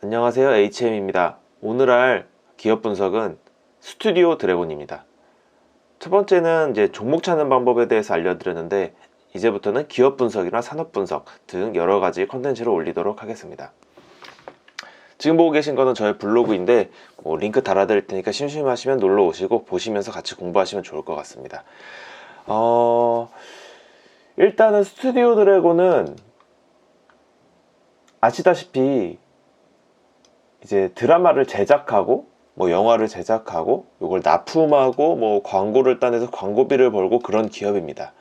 안녕하세요, HM입니다. 오늘 할 기업 분석은 스튜디오 드래곤입니다. 첫 번째는 이제 종목 찾는 방법에 대해서 알려드렸는데, 이제부터는 기업 분석이나 산업 분석 등 여러 가지 컨텐츠를 올리도록 하겠습니다. 지금 보고 계신 거는 저의 블로그인데 링크 달아드릴 테니까 심심하시면 놀러 오시고 보시면서 같이 공부하시면 좋을 것 같습니다. 일단은 스튜디오 드래곤은 아시다시피 이제 드라마를 제작하고 영화를 제작하고 이걸 납품하고 광고를 따내서 광고비를 벌고 그런 기업입니다.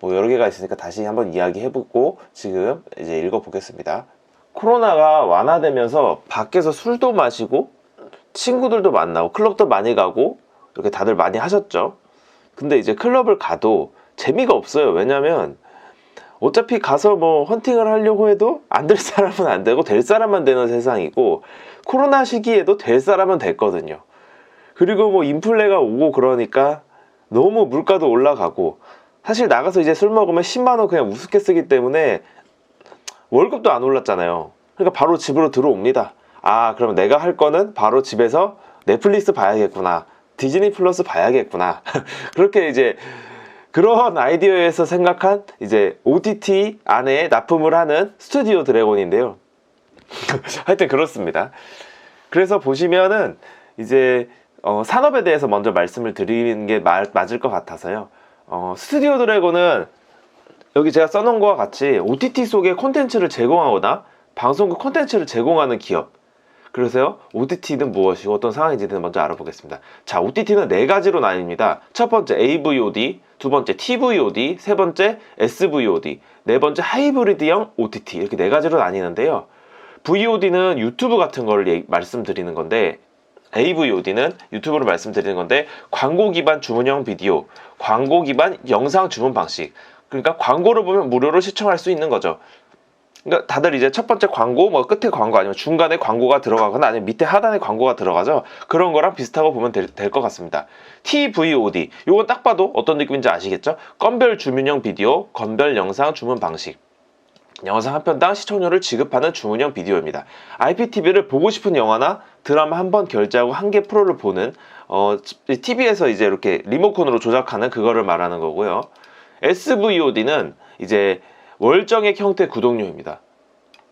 여러 개가 있으니까 다시 한번 이야기해보고 지금 이제 읽어보겠습니다. 코로나가 완화되면서 밖에서 술도 마시고 친구들도 만나고 클럽도 많이 가고 이렇게 다들 많이 하셨죠. 근데 이제 클럽을 가도 재미가 없어요. 왜냐면 어차피 가서 헌팅을 하려고 해도 안 될 사람은 안 되고 될 사람만 되는 세상이고, 코로나 시기에도 될 사람은 됐거든요. 그리고 인플레가 오고 그러니까 너무 물가도 올라가고, 사실 나가서 이제 술 먹으면 10만원 그냥 우습게 쓰기 때문에 월급도 안 올랐잖아요. 그러니까 바로 집으로 들어옵니다. 그럼 내가 할 거는 바로 집에서 넷플릭스 봐야겠구나, 디즈니 플러스 봐야겠구나. 그렇게 이제 그런 아이디어에서 생각한 이제 OTT 안에 납품을 하는 스튜디오 드래곤인데요. 하여튼 그렇습니다. 그래서 보시면은 이제 산업에 대해서 먼저 말씀을 드리는 게 맞을 것 같아서요. 스튜디오 드래곤은 여기 제가 써놓은 것과 같이 OTT 속에 콘텐츠를 제공하거나 방송국 콘텐츠를 제공하는 기업. 그래서요, OTT는 무엇이고 어떤 상황인지는 먼저 알아보겠습니다. 자, OTT는 네 가지로 나뉩니다. 첫 번째 AVOD, 두 번째 TVOD, 세 번째 SVOD, 네 번째 하이브리드형 OTT, 이렇게 네 가지로 나뉘는데요. VOD는 유튜브 같은 걸 말씀드리는 건데, AVOD는 유튜브를 말씀드리는 건데, 광고 기반 주문형 비디오, 광고 기반 영상 주문 방식. 그러니까 광고를 보면 무료로 시청할 수 있는 거죠. 그러니까 다들 이제 첫 번째 광고, 끝에 광고 아니면 중간에 광고가 들어가거나 아니면 밑에 하단에 광고가 들어가죠. 그런 거랑 비슷하고 보면 될 것 같습니다. TVOD, 요건 딱 봐도 어떤 느낌인지 아시겠죠? 건별 주문형 비디오, 건별 영상 주문 방식. 영상 한 편당 시청료를 지급하는 주문형 비디오입니다. IPTV를 보고 싶은 영화나 드라마 한 번 결제하고 한 개 프로를 보는 TV에서 이제 이렇게 리모컨으로 조작하는 그거를 말하는 거고요. SVOD는 이제 월정액 형태 구독료입니다.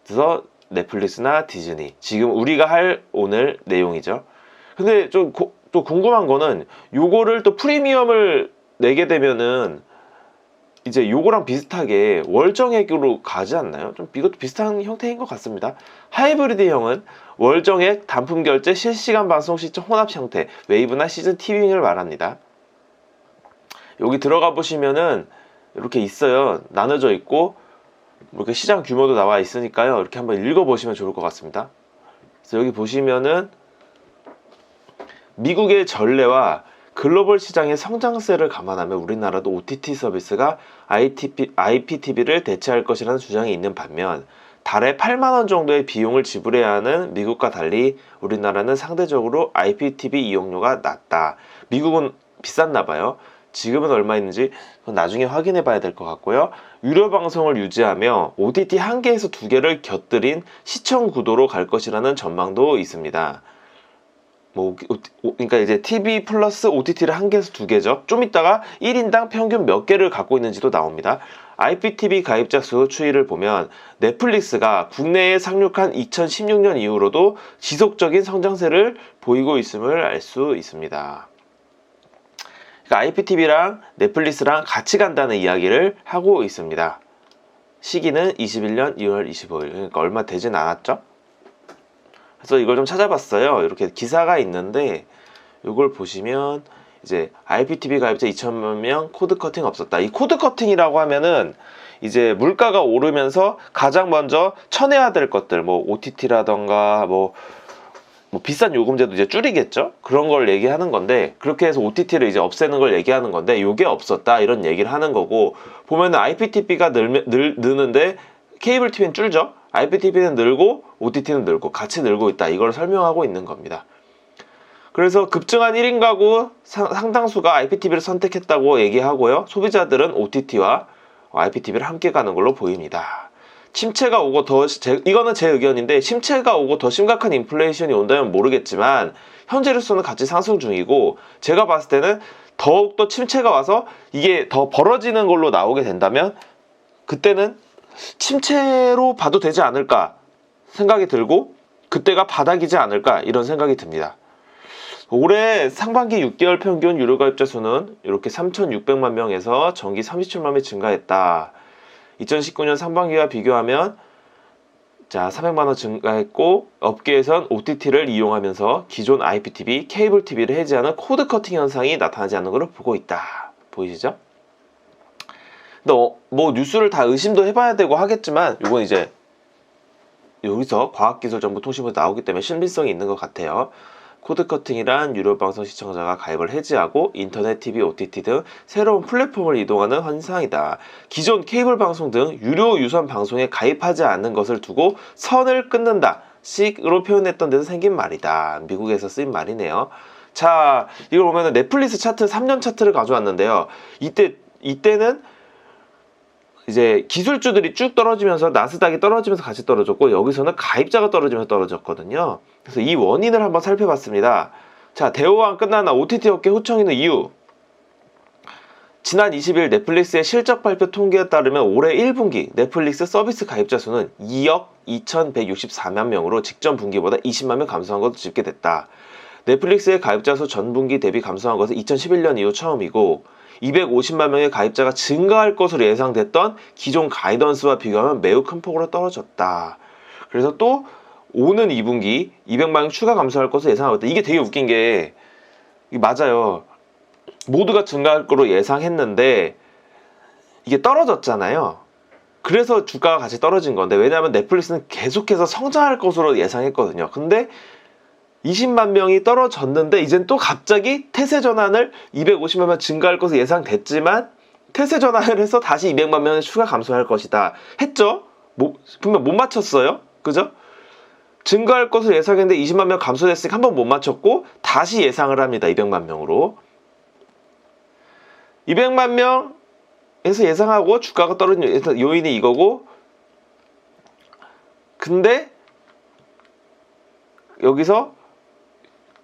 그래서 넷플릭스나 디즈니, 지금 우리가 할 오늘 내용이죠. 근데 또 궁금한 거는 요거를 또 프리미엄을 내게 되면은 이제 요거랑 비슷하게 월정액으로 가지 않나요? 좀 이것도 비슷한 형태인 것 같습니다. 하이브리드형은 월정액, 단품 결제, 실시간 방송 시청 혼합 형태, 웨이브나 시즌 티빙을 말합니다. 여기 들어가 보시면은 이렇게 있어요. 나눠져 있고 이렇게 시장 규모도 나와 있으니까요. 이렇게 한번 읽어보시면 좋을 것 같습니다. 그래서 여기 보시면은 미국의 전례와 글로벌 시장의 성장세를 감안하면 우리나라도 OTT 서비스가 IPTV를 대체할 것이라는 주장이 있는 반면, 달에 8만원 정도의 비용을 지불해야 하는 미국과 달리 우리나라는 상대적으로 IPTV 이용료가 낮다. 미국은 비쌌나 봐요. 지금은 얼마 있는지 나중에 확인해 봐야 될 것 같고요. 유료 방송을 유지하며 OTT 한 개에서 두 개를 곁들인 시청 구도로 갈 것이라는 전망도 있습니다. 그러니까 이제 TV 플러스 OTT를 한 개에서 두 개죠. 좀 이따가 1인당 평균 몇 개를 갖고 있는지도 나옵니다. IPTV 가입자 수 추이를 보면 넷플릭스가 국내에 상륙한 2016년 이후로도 지속적인 성장세를 보이고 있음을 알 수 있습니다. 그러니까 IPTV랑 넷플릭스랑 같이 간다는 이야기를 하고 있습니다. 시기는 21년 2월 25일, 그러니까 얼마 되진 않았죠. 그래서 이걸 좀 찾아봤어요. 이렇게 기사가 있는데 이걸 보시면 이제 IPTV 가입자 2천만 명 코드 커팅 없었다. 이 코드 커팅이라고 하면은 이제 물가가 오르면서 가장 먼저 쳐내야 될 것들, OTT라던가 비싼 요금제도 이제 줄이겠죠? 그런 걸 얘기하는 건데, 그렇게 해서 OTT를 이제 없애는 걸 얘기하는 건데, 요게 없었다 이런 얘기를 하는 거고, 보면은 IPTV가 느는데 케이블 TV는 줄죠? IPTV는 늘고 OTT는 늘고 같이 늘고 있다, 이걸 설명하고 있는 겁니다. 그래서 급증한 1인 가구 상당수가 IPTV를 선택했다고 얘기하고요. 소비자들은 OTT와 IPTV를 함께 가는 걸로 보입니다. 침체가 오고 이거는 제 의견인데, 침체가 오고 더 심각한 인플레이션이 온다면 모르겠지만 현재로서는 같이 상승 중이고, 제가 봤을 때는 더욱더 침체가 와서 이게 더 벌어지는 걸로 나오게 된다면 그때는 침체로 봐도 되지 않을까 생각이 들고, 그때가 바닥이지 않을까 이런 생각이 듭니다. 올해 상반기 6개월 평균 유료 가입자 수는 이렇게 3,600만 명에서 전기 37만 명이 증가했다. 2019년 상반기와 비교하면 자 300만 원 증가했고, 업계에선 OTT를 이용하면서 기존 IPTV, 케이블 TV를 해지하는 코드 커팅 현상이 나타나지 않는 것을 보고 있다. 보이시죠? 근데 뭐 뉴스를 다 의심도 해봐야 되고 하겠지만, 이건 이제 여기서 과학기술정보통신부에 나오기 때문에 신빙성이 있는 것 같아요. 코드 커팅이란 유료 방송 시청자가 가입을 해지하고 인터넷, TV, OTT 등 새로운 플랫폼을 이동하는 현상이다. 기존 케이블 방송 등 유료 유선 방송에 가입하지 않는 것을 두고 선을 끊는다 식으로 표현했던 데서 생긴 말이다. 미국에서 쓰인 말이네요. 자, 이걸 보면 넷플릭스 차트 3년 차트를 가져왔는데요. 이때는 이제 기술주들이 쭉 떨어지면서 나스닥이 떨어지면서 같이 떨어졌고, 여기서는 가입자가 떨어지면서 떨어졌거든요. 그래서 이 원인을 한번 살펴봤습니다. 자, 대호왕 끝나나 OTT 업계 후청이는 이유. 지난 20일 넷플릭스의 실적 발표 통계에 따르면 올해 1분기 넷플릭스 서비스 가입자 수는 2억 2,164만 명으로 직전 분기보다 20만 명 감소한 것으로 집계됐다. 넷플릭스의 가입자 수 전분기 대비 감소한 것은 2011년 이후 처음이고, 250만 명의 가입자가 증가할 것으로 예상됐던 기존 가이던스와 비교하면 매우 큰 폭으로 떨어졌다. 그래서 또 오는 2분기 200만 명 추가 감소할 것으로 예상하고 있다. 이게 되게 웃긴 게, 맞아요. 모두가 증가할 거로 예상했는데 이게 떨어졌잖아요. 그래서 주가가 같이 떨어진 건데, 왜냐하면 넷플릭스는 계속해서 성장할 것으로 예상했거든요. 근데 20만 명이 떨어졌는데 이젠 또 갑자기 태세 전환을 250만 명 증가할 것으로 예상됐지만 태세 전환을 해서 다시 200만 명이 추가 감소할 것이다 했죠? 분명 못 맞췄어요. 그죠? 증가할 것으로 예상했는데 20만 명 감소됐으니까 한 번 못 맞췄고 다시 예상을 합니다. 200만 명으로. 200만 명에서 예상하고 주가가 떨어진 요인이 이거고, 근데 여기서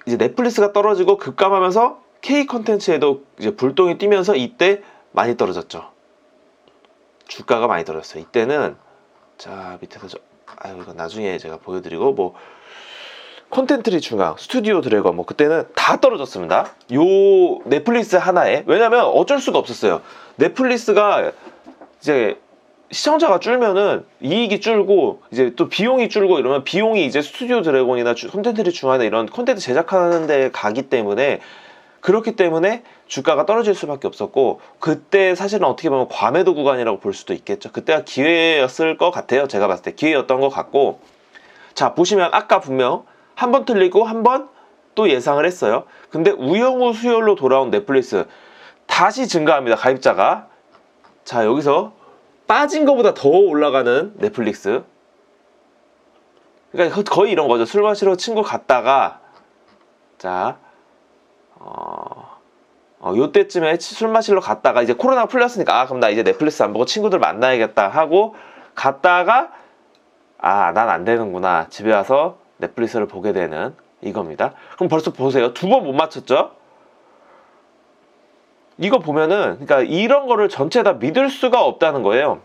이제 넷플릭스가 떨어지고 급감하면서 K 컨텐츠에도 이제 불똥이 뛰면서 이때 많이 떨어졌죠. 주가가 많이 떨어졌어요. 이때는 자 밑에서 이거 나중에 제가 보여드리고, 뭐 콘텐츠리 중앙, 스튜디오 드래곤, 뭐 그때는 다 떨어졌습니다. 요 넷플릭스 하나에. 왜냐면 어쩔 수가 없었어요. 넷플릭스가 이제 시청자가 줄면은 이익이 줄고 이제 또 비용이 줄고 이러면 비용이 이제 스튜디오 드래곤이나 콘텐츠리 중앙이나 이런 콘텐츠 제작하는 데 가기 때문에, 그렇기 때문에 주가가 떨어질 수밖에 없었고, 그때 사실은 어떻게 보면 과매도 구간이라고 볼 수도 있겠죠. 그때가 기회였을 것 같아요. 제가 봤을 때 기회였던 것 같고, 자 보시면 아까 분명 한 번 틀리고 한 번 또 예상을 했어요. 근데 우영우 수요일로 돌아온 넷플릭스 다시 증가합니다. 가입자가. 자 여기서 빠진 것보다 더 올라가는 넷플릭스. 그러니까 거의 이런 거죠. 술 마시러 친구 갔다가 자 요때쯤에 술 마시러 갔다가 이제 코로나 풀렸으니까 그럼 나 이제 넷플릭스 안 보고 친구들 만나야겠다 하고 갔다가 난 안 되는구나, 집에 와서 넷플릭스를 보게 되는 이겁니다. 그럼 벌써 보세요. 2번 못 맞췄죠? 이거 보면은 그러니까 이런 거를 전체 다 믿을 수가 없다는 거예요.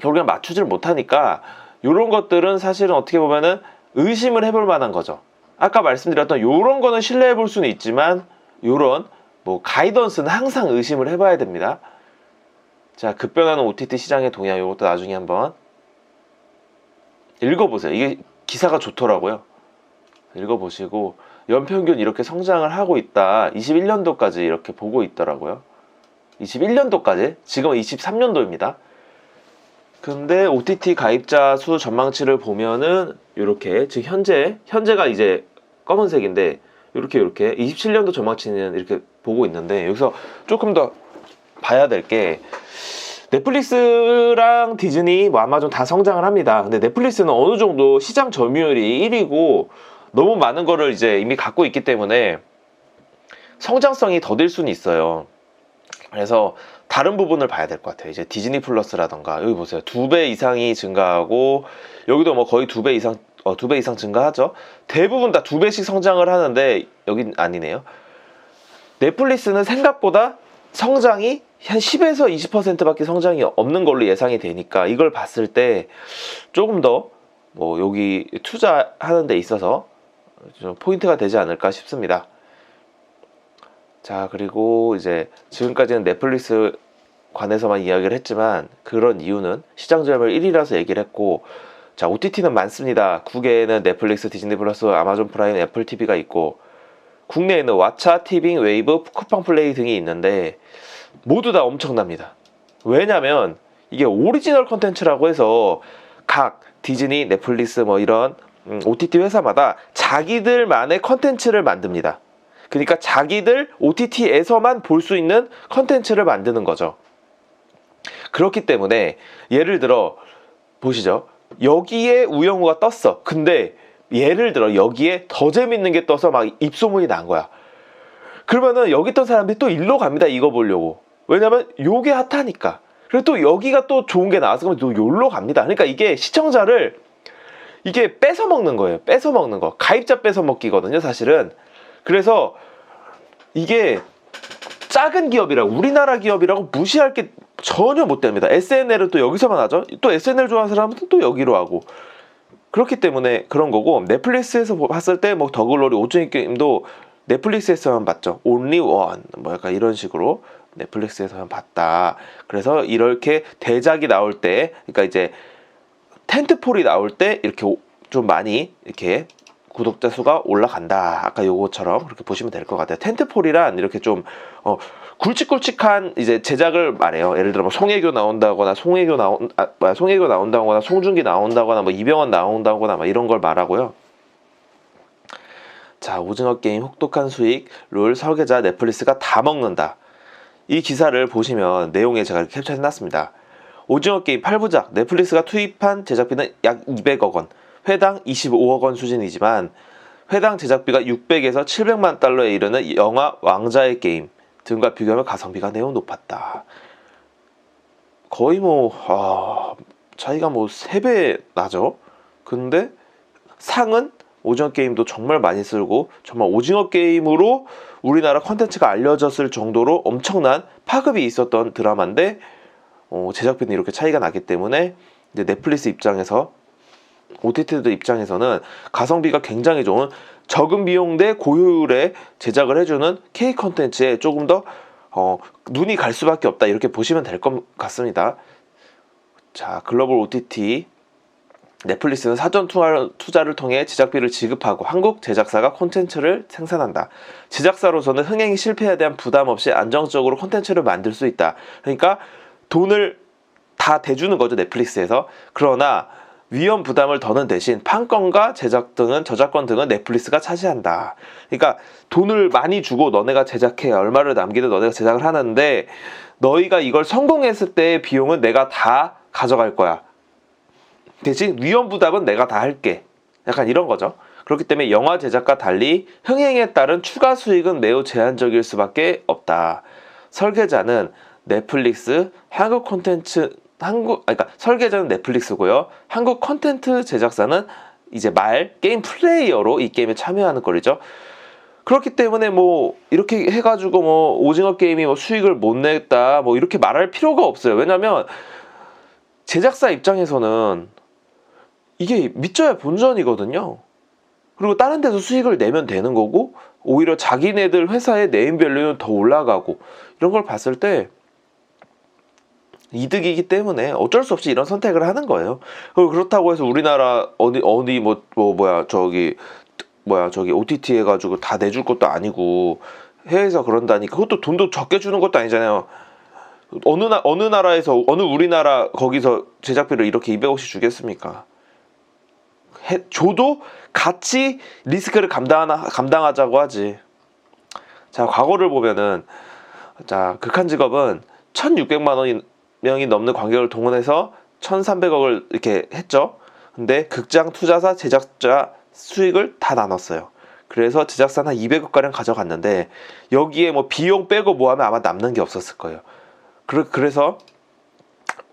결국엔 맞추질 못하니까 이런 것들은 사실은 어떻게 보면은 의심을 해볼 만한 거죠. 아까 말씀드렸던 이런 거는 신뢰해 볼 수는 있지만 이런 뭐 가이던스는 항상 의심을 해봐야 됩니다. 자, 급변하는 OTT 시장의 동향, 이것도 나중에 한번 읽어보세요. 이게 기사가 좋더라고요. 읽어보시고 연평균 이렇게 성장을 하고 있다. 21년도까지 이렇게 보고 있더라고요. 21년도까지? 지금은 23년도입니다. 근데 OTT 가입자 수 전망치를 보면은 이렇게 지금 현재가 이제 검은색인데 이렇게 27년도 전망치는 이렇게 보고 있는데, 여기서 조금 더 봐야 될 게 넷플릭스랑 디즈니, 뭐 아마존 다 성장을 합니다. 근데 넷플릭스는 어느 정도 시장 점유율이 1위고 너무 많은 거를 이제 이미 갖고 있기 때문에 성장성이 더딜 수는 있어요. 그래서 다른 부분을 봐야 될 것 같아요. 이제 디즈니 플러스라던가 여기 보세요. 2배 이상이 증가하고 여기도 뭐 거의 2배 이상 2배 이상 증가하죠. 대부분 다 2배씩 성장을 하는데 여긴 아니네요. 넷플릭스는 생각보다 성장이 한 10에서 20%밖에 성장이 없는 걸로 예상이 되니까 이걸 봤을 때 조금 더 뭐 여기 투자하는 데 있어서 좀 포인트가 되지 않을까 싶습니다. 자, 그리고 이제 지금까지는 넷플릭스 관해서만 이야기를 했지만 그런 이유는 시장 점유율 1위라서 얘기를 했고, 자, OTT는 많습니다. 국외에는 넷플릭스, 디즈니 플러스, 아마존 프라임, 애플 TV가 있고 국내에는 왓챠, 티빙, 웨이브, 쿠팡 플레이 등이 있는데 모두 다 엄청납니다. 왜냐면 이게 오리지널 컨텐츠라고 해서 각 디즈니, 넷플릭스 뭐 이런 OTT 회사마다 자기들만의 컨텐츠를 만듭니다. 그러니까 자기들 OTT에서만 볼 수 있는 컨텐츠를 만드는 거죠. 그렇기 때문에 예를 들어 보시죠. 여기에 우영우가 떴어. 근데 예를 들어 여기에 더 재밌는 게 떠서 막 입소문이 난 거야. 그러면은 여기 있던 사람들이 또 일로 갑니다. 이거 보려고. 왜냐면 요게 핫하니까. 그리고 또 여기가 또 좋은 게 나와서 그러면 또 요로 갑니다. 그러니까 이게 시청자를 이게 뺏어 먹는 거예요. 뺏어 먹는 거. 가입자 뺏어 먹기거든요, 사실은. 그래서 이게 작은 기업이라고, 우리나라 기업이라고 무시할 게 전혀 못 됩니다. SNL은 또 여기서만 하죠. 또 SNL 좋아하는 사람은 또 여기로 하고. 그렇기 때문에 그런 거고, 넷플릭스에서 봤을 때 뭐 더글로리, 오징어 게임도 넷플릭스에서만 봤죠. Only One 뭐 약간 이런 식으로 넷플릭스에서만 봤다. 그래서 이렇게 대작이 나올 때, 그러니까 이제 텐트폴이 나올 때 이렇게 좀 많이 이렇게 구독자 수가 올라간다. 아까 요거처럼 그렇게 보시면 될 것 같아요. 텐트폴이란 이렇게 좀 굵직굵직한 이제 제작을 말해요. 예를 들어 뭐 송혜교 나온다거나 송혜교 나온다거나 송중기 나온다거나 뭐 이병헌 나온다거나 뭐 이런 걸 말하고요. 자, 오징어 게임 혹독한 수익 룰 설계자 넷플릭스가 다 먹는다. 이 기사를 보시면 내용에 제가 이렇게 캡처해 놨습니다. 오징어 게임 8부작 넷플릭스가 투입한 제작비는 약 200억 원, 회당 25억 원 수준이지만 회당 제작비가 600에서 700만 달러에 이르는 영화 왕자의 게임 등과 비교하면 가성비가 매우 높았다. 거의 뭐 차이가 뭐 3배 나죠. 근데 상은 오징어 게임도 정말 많이 쓰고 정말 오징어 게임으로 우리나라 콘텐츠가 알려졌을 정도로 엄청난 파급이 있었던 드라마인데 제작비는 이렇게 차이가 나기 때문에 이제 넷플릭스 입장에서 OTT들 입장에서는 가성비가 굉장히 좋은 적은 비용 대 고효율에 제작을 해주는 K 콘텐츠에 조금 더 눈이 갈 수밖에 없다. 이렇게 보시면 될 것 같습니다. 자, 글로벌 OTT 넷플릭스는 사전 투자를 통해 제작비를 지급하고 한국 제작사가 콘텐츠를 생산한다. 제작사로서는 흥행이 실패에 대한 부담 없이 안정적으로 콘텐츠를 만들 수 있다. 그러니까 돈을 다 대주는 거죠, 넷플릭스에서. 그러나 위험 부담을 더는 대신 판권과 제작 등은 저작권 등은 넷플릭스가 차지한다. 그러니까 돈을 많이 주고 너네가 제작해, 얼마를 남기든 너네가 제작을 하는데 너희가 이걸 성공했을 때의 비용은 내가 다 가져갈 거야. 대신 위험 부담은 내가 다 할게. 약간 이런 거죠. 그렇기 때문에 영화 제작과 달리 흥행에 따른 추가 수익은 매우 제한적일 수밖에 없다. 설계자는 넷플릭스, 그러니까 설계자는 넷플릭스고요. 한국 콘텐츠 제작사는 이제 게임 플레이어로 이 게임에 참여하는 꼴이죠. 그렇기 때문에 뭐 이렇게 해가지고 뭐 오징어 게임이 뭐 수익을 못 냈다 뭐 이렇게 말할 필요가 없어요. 왜냐면 제작사 입장에서는 이게 믿져야 본전이거든요. 그리고 다른 데서 수익을 내면 되는 거고 오히려 자기네들 회사의 네임밸류는 더 올라가고 이런 걸 봤을 때 이득이기 때문에 어쩔 수 없이 이런 선택을 하는 거예요. 그렇다고 해서 우리나라 저기 OTT 해가지고 다 내줄 것도 아니고 해외에서 그런다니까 그것도 돈도 적게 주는 것도 아니잖아요. 어느 나라에서 우리나라 거기서 제작비를 이렇게 200억씩 주겠습니까? 줘도 같이 리스크를 감당하자고 하지. 자, 과거를 보면은 자, 극한직업은 1,600만 명이 넘는 관객을 동원해서 1,300억을 이렇게 했죠. 근데 극장 투자사 제작자 수익을 다 나눴어요. 그래서 제작사는 한 200억가량 가져갔는데 여기에 뭐 비용 빼고 뭐 하면 아마 남는 게 없었을 거예요. 그래서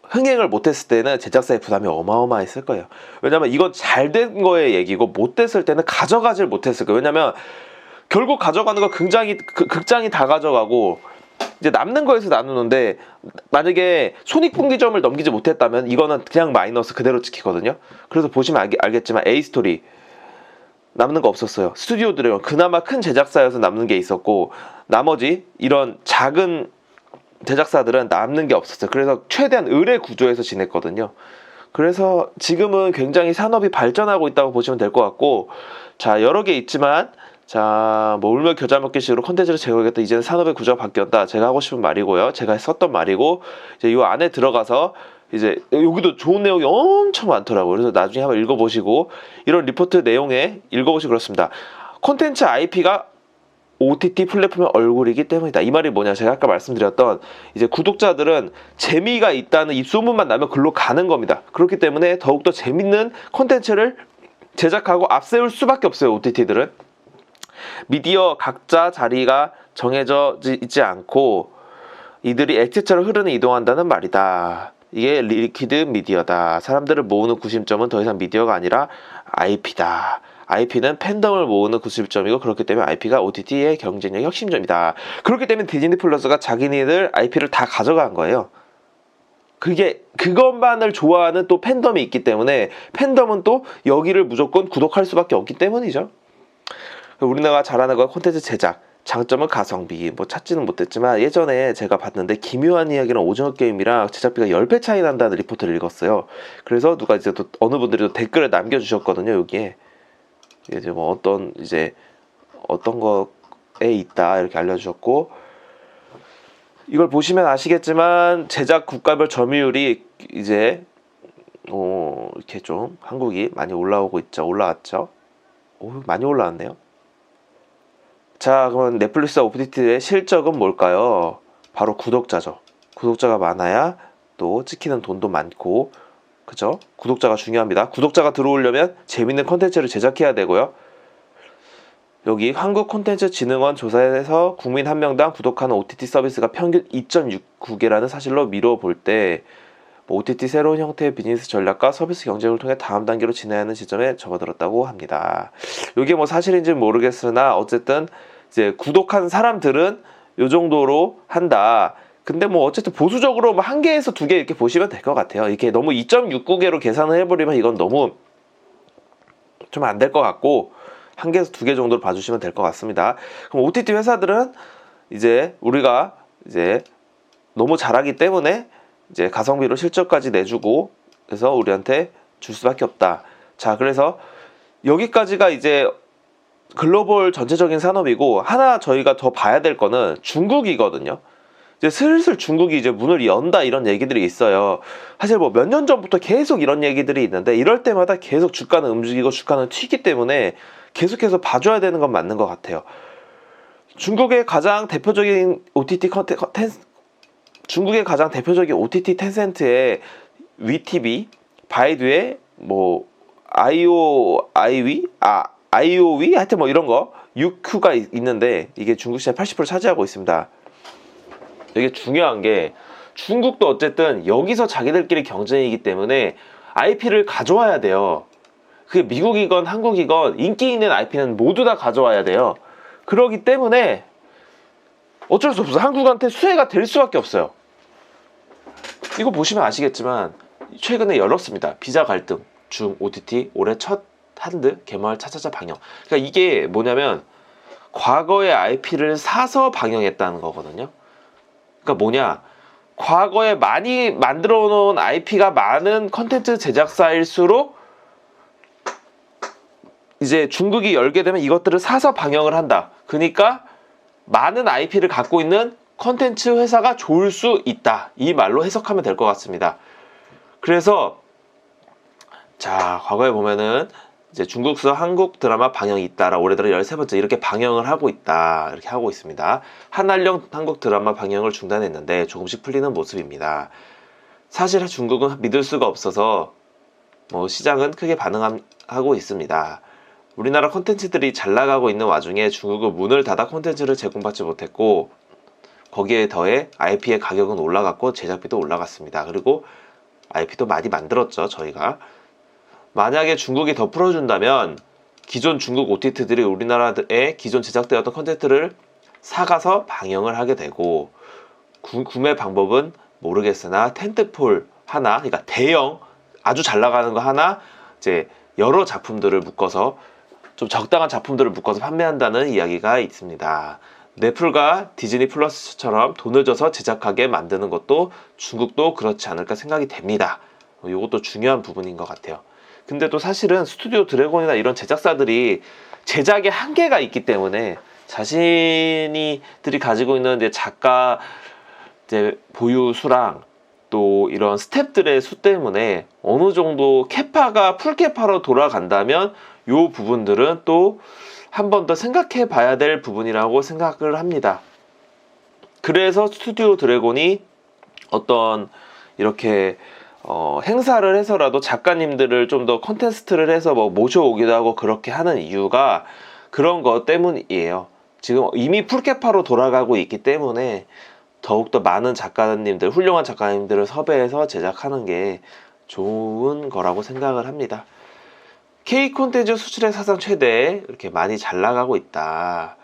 흥행을 못했을 때는 제작사의 부담이 어마어마했을 거예요. 왜냐면 이건 잘 된 거의 얘기고 못됐을 때는 가져가질 못했을 거예요. 왜냐면 결국 가져가는 거 극장이 다 가져가고 이제 남는 거에서 나누는데 만약에 손익분기점을 넘기지 못했다면 이거는 그냥 마이너스 그대로 찍히거든요. 그래서 보시면 알겠지만 A스토리 남는 거 없었어요. 스튜디오 드래곤 그나마 큰 제작사여서 남는 게 있었고 나머지 이런 작은 제작사들은 남는 게 없었어요. 그래서 최대한 의뢰 구조에서 지냈거든요. 그래서 지금은 굉장히 산업이 발전하고 있다고 보시면 될 것 같고, 자 여러 개 있지만 자 뭐 울며 겨자 먹기식으로 콘텐츠를 제공하겠다. 이제는 산업의 구조가 바뀌었다. 제가 하고 싶은 말이고요. 제가 썼던 말이고 이제 이 안에 들어가서 이제 여기도 좋은 내용이 엄청 많더라고요. 그래서 나중에 한번 읽어보시고 이런 리포트 내용에 읽어보시고 그렇습니다. 콘텐츠 IP가 OTT 플랫폼의 얼굴이기 때문이다. 이 말이 뭐냐? 제가 아까 말씀드렸던 이제 구독자들은 재미가 있다는 이 소문만 나면 글로 가는 겁니다. 그렇기 때문에 더욱더 재밌는 콘텐츠를 제작하고 앞세울 수밖에 없어요. OTT들은 미디어 각자 자리가 정해져 있지 않고 이들이 액체처럼 흐르는 이동한다는 말이다. 이게 리퀴드 미디어다. 사람들을 모으는 구심점은 더 이상 미디어가 아니라 IP다. IP는 팬덤을 모으는 구심점이고 그렇기 때문에 IP가 OTT의 경쟁력의 혁신점이다. 그렇기 때문에 디즈니 플러스가 자기네들 IP를 다 가져간 거예요. 그것만을 좋아하는 또 팬덤이 있기 때문에 팬덤은 또 여기를 무조건 구독할 수밖에 없기 때문이죠. 우리나라가 잘하는 건 콘텐츠 제작, 장점은 가성비. 뭐 찾지는 못했지만 예전에 제가 봤는데 기묘한 이야기랑 오징어 게임이랑 제작비가 10배 차이 난다는 리포트를 읽었어요. 그래서 누가 이제 또 어느 분들이 또 댓글을 남겨주셨거든요. 여기에 이제 뭐 어떤 거에 있다 이렇게 알려주셨고, 이걸 보시면 아시겠지만 제작 국가별 점유율이 이제 이렇게 좀 한국이 많이 올라왔죠. 많이 올라왔네요. 자, 그럼 넷플릭스 OTT의 실적은 뭘까요? 바로 구독자죠. 구독자가 많아야 또 찍히는 돈도 많고, 그죠? 구독자가 중요합니다. 구독자가 들어오려면 재밌는 콘텐츠를 제작해야 되고요. 여기 한국콘텐츠진흥원 조사에서 국민 한 명당 구독하는 OTT 서비스가 평균 2.69개라는 사실로 미뤄 볼 때 OTT 새로운 형태의 비즈니스 전략과 서비스 경쟁을 통해 다음 단계로 진행해야 하는 시점에 접어들었다고 합니다. 이게 뭐 사실인지는 모르겠으나 어쨌든 이제 구독한 사람들은 요 정도로 한다. 근데 뭐 어쨌든 보수적으로 뭐 1개에서 2개 이렇게 보시면 될 것 같아요. 이렇게 너무 2.69개로 계산을 해버리면 이건 너무 좀 안 될 것 같고 1개에서 2개 정도로 봐주시면 될 것 같습니다. 그럼 OTT 회사들은 이제 우리가 이제 너무 잘하기 때문에 이제 가성비로 실적까지 내주고 그래서 우리한테 줄 수밖에 없다. 자, 그래서 여기까지가 이제 글로벌 전체적인 산업이고, 하나 저희가 더 봐야 될 거는 중국이거든요. 이제 슬슬 중국이 이제 문을 연다 이런 얘기들이 있어요. 사실 뭐 몇 년 전부터 계속 이런 얘기들이 있는데 이럴 때마다 계속 주가는 움직이고 주가는 튀기 때문에 계속해서 봐줘야 되는 건 맞는 것 같아요. 중국의 가장 대표적인 OTT 텐센트의 위TV, 바이두의 뭐 IOV 하여튼 뭐 이런 거 UQ가 있는데 이게 중국 시장 80% 차지하고 있습니다. 이게 중요한 게 중국도 어쨌든 여기서 자기들끼리 경쟁이기 때문에 IP를 가져와야 돼요. 그게 미국이건 한국이건 인기 있는 IP는 모두 다 가져와야 돼요. 그러기 때문에 어쩔 수 없어. 한국한테 수혜가 될 수밖에 없어요. 이거 보시면 아시겠지만 최근에 열렸습니다. 비자 갈등 중 OTT 올해 첫 한드 개말 차차차 방영. 그러니까 이게 뭐냐면 과거의 IP를 사서 방영했다는 거거든요. 그러니까 뭐냐, 과거에 많이 만들어 놓은 IP가 많은 컨텐츠 제작사일수록 이제 중국이 열게 되면 이것들을 사서 방영을 한다. 그러니까 많은 IP를 갖고 있는 컨텐츠 회사가 좋을 수 있다. 이 말로 해석하면 될 것 같습니다. 그래서 자, 과거에 보면은 이제 중국서 한국 드라마 방영이 잇따라 올해 들어 13번째 이렇게 방영을 하고 있다. 이렇게 하고 있습니다. 한알령 한국 드라마 방영을 중단했는데 조금씩 풀리는 모습입니다. 사실 중국은 믿을 수가 없어서 뭐 시장은 크게 반응하고 있습니다. 우리나라 콘텐츠들이 잘 나가고 있는 와중에 중국은 문을 닫아 콘텐츠를 제공받지 못했고, 거기에 더해 IP의 가격은 올라갔고 제작비도 올라갔습니다. 그리고 IP도 많이 만들었죠, 저희가. 만약에 중국이 더 풀어준다면 기존 중국 OTT들이 우리나라의 기존 제작되었던 콘텐츠를 사가서 방영을 하게 되고, 구매 방법은 모르겠으나 텐트폴 하나, 그러니까 대형 아주 잘 나가는 거 하나, 이제 여러 작품들을 묶어서 좀 적당한 작품들을 묶어서 판매한다는 이야기가 있습니다. 넷플과 디즈니 플러스처럼 돈을 줘서 제작하게 만드는 것도 중국도 그렇지 않을까 생각이 됩니다. 이것도 중요한 부분인 것 같아요. 근데 또 사실은 스튜디오 드래곤이나 이런 제작사들이 제작에 한계가 있기 때문에 자신이들이 가지고 있는 이제 작가 이제 보유 수랑 또 이런 스태프들의 수 때문에 어느 정도 캐파가 풀캐파로 돌아간다면 요 부분들은 또 한 번 더 생각해 봐야 될 부분이라고 생각을 합니다. 그래서 스튜디오 드래곤이 어떤 이렇게 행사를 해서라도 작가님들을 좀 더 컨테스트를 해서 뭐 모셔오기도 하고 그렇게 하는 이유가 그런 것 때문이에요. 지금 이미 풀캐파로 돌아가고 있기 때문에 더욱더 많은 작가님들, 훌륭한 작가님들을 섭외해서 제작하는 게 좋은 거라고 생각을 합니다. K 콘텐츠 수출액 사상 최대 이렇게 많이 잘 나가고 있다.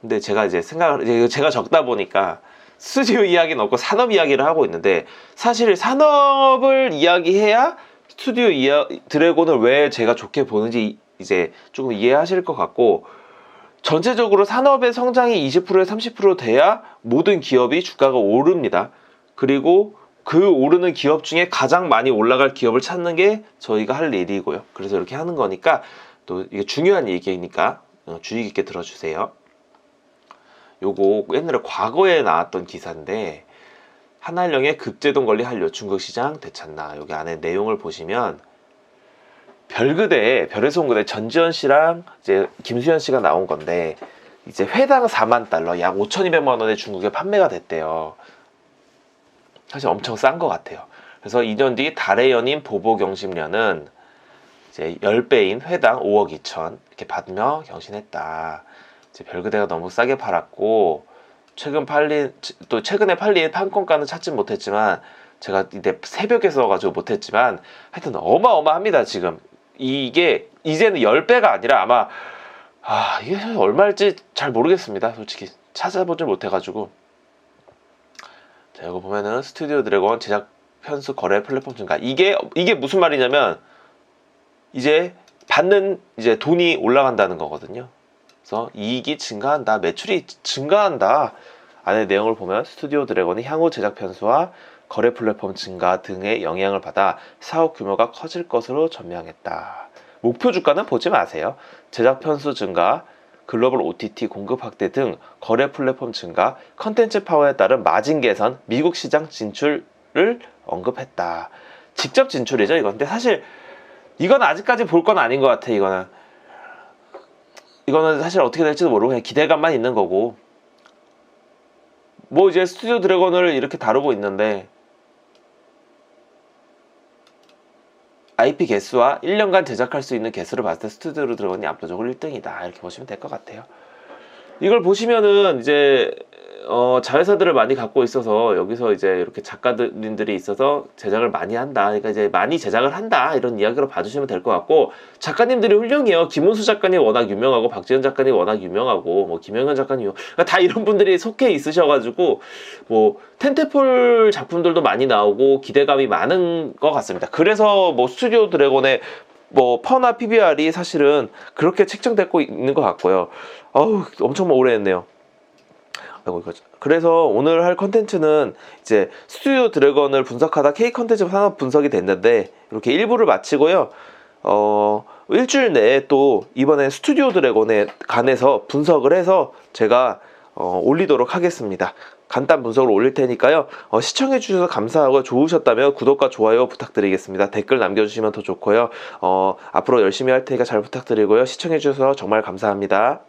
근데 제가 이제 제가 적다 보니까 스튜디오 이야기는 없고 산업 이야기를 하고 있는데, 사실 산업을 이야기해야 스튜디오 드래곤을 왜 제가 좋게 보는지 이제 조금 이해하실 것 같고, 전체적으로 산업의 성장이 20%에 30% 돼야 모든 기업이 주가가 오릅니다. 그리고 그 오르는 기업 중에 가장 많이 올라갈 기업을 찾는 게 저희가 할 일이고요. 그래서 이렇게 하는 거니까, 또 이게 중요한 얘기니까 주의 깊게 들어주세요. 요거 옛날에 과거에 나왔던 기사인데, 한알령의 급제동 권리 한료 중국 시장 되찾나, 여기 안에 내용을 보시면 별그대에 별에서 온 그대 전지현 씨랑 이제 김수현 씨가 나온 건데, 이제 회당 4만 달러, 약 5,200만 원에 중국에 판매가 됐대요. 사실 엄청 싼 것 같아요. 그래서 2년 뒤 달의 연인 보보경심련은 이제 10배인 회당 5억 2천 이렇게 받으며 경신했다. 이제 별그대가 너무 싸게 팔았고, 최근에 팔린 판권가는 찾지 못했지만, 제가 이때 새벽에 써가지고 못했지만 하여튼 어마어마합니다. 지금 이게 이제는 10배가 아니라 아마 이게 얼마일지 잘 모르겠습니다. 솔직히 찾아보질 못해가지고. 자, 이거 보면은 스튜디오 드래곤 제작 편수 거래 플랫폼 증가. 이게 무슨 말이냐면 이제 받는 이제 돈이 올라간다는 거거든요. 그래서 이익이 증가한다, 매출이 증가한다. 안에 내용을 보면 스튜디오 드래곤이 향후 제작 편수와 거래 플랫폼 증가 등의 영향을 받아 사업 규모가 커질 것으로 전망했다. 목표 주가는 보지 마세요. 제작 편수 증가, 글로벌 OTT 공급 확대 등 거래 플랫폼 증가, 컨텐츠 파워에 따른 마진 개선, 미국 시장 진출을 언급했다. 직접 진출이죠, 이건. 근데 사실 이건 아직까지 볼 건 아닌 것 같아. 이거는 사실 어떻게 될지도 모르고 그냥 기대감만 있는 거고, 뭐 이제 스튜디오 드래곤을 이렇게 다루고 있는데 IP 개수와 1년간 제작할 수 있는 개수를 봤을 때 스튜디오 드래곤이 압도적으로 1등이다. 이렇게 보시면 될 것 같아요. 이걸 보시면은 이제 자회사들을 많이 갖고 있어서 여기서 이제 이렇게 작가님들이 있어서 제작을 많이 한다. 그러니까 이제 많이 제작을 한다. 이런 이야기로 봐주시면 될 것 같고, 작가님들이 훌륭해요. 김은수 작가님 워낙 유명하고, 박지현 작가님 워낙 유명하고, 뭐 김영현 작가님, 그러니까 다 이런 분들이 속해 있으셔가지고 뭐 텐트폴 작품들도 많이 나오고 기대감이 많은 것 같습니다. 그래서 뭐 스튜디오 드래곤의 뭐 퍼나 PBR이 사실은 그렇게 책정되고 있는 것 같고요. 엄청 오래 했네요. 그래서 오늘 할 컨텐츠는 이제 스튜디오 드래곤을 분석하다 K 컨텐츠 산업 분석이 됐는데, 이렇게 1부를 마치고요. 일주일 내에 또 이번에 스튜디오 드래곤에 관해서 분석을 해서 제가 올리도록 하겠습니다. 간단 분석을 올릴 테니까요. 시청해 주셔서 감사하고 좋으셨다면 구독과 좋아요 부탁드리겠습니다. 댓글 남겨주시면 더 좋고요. 앞으로 열심히 할 테니까 잘 부탁드리고요. 시청해 주셔서 정말 감사합니다.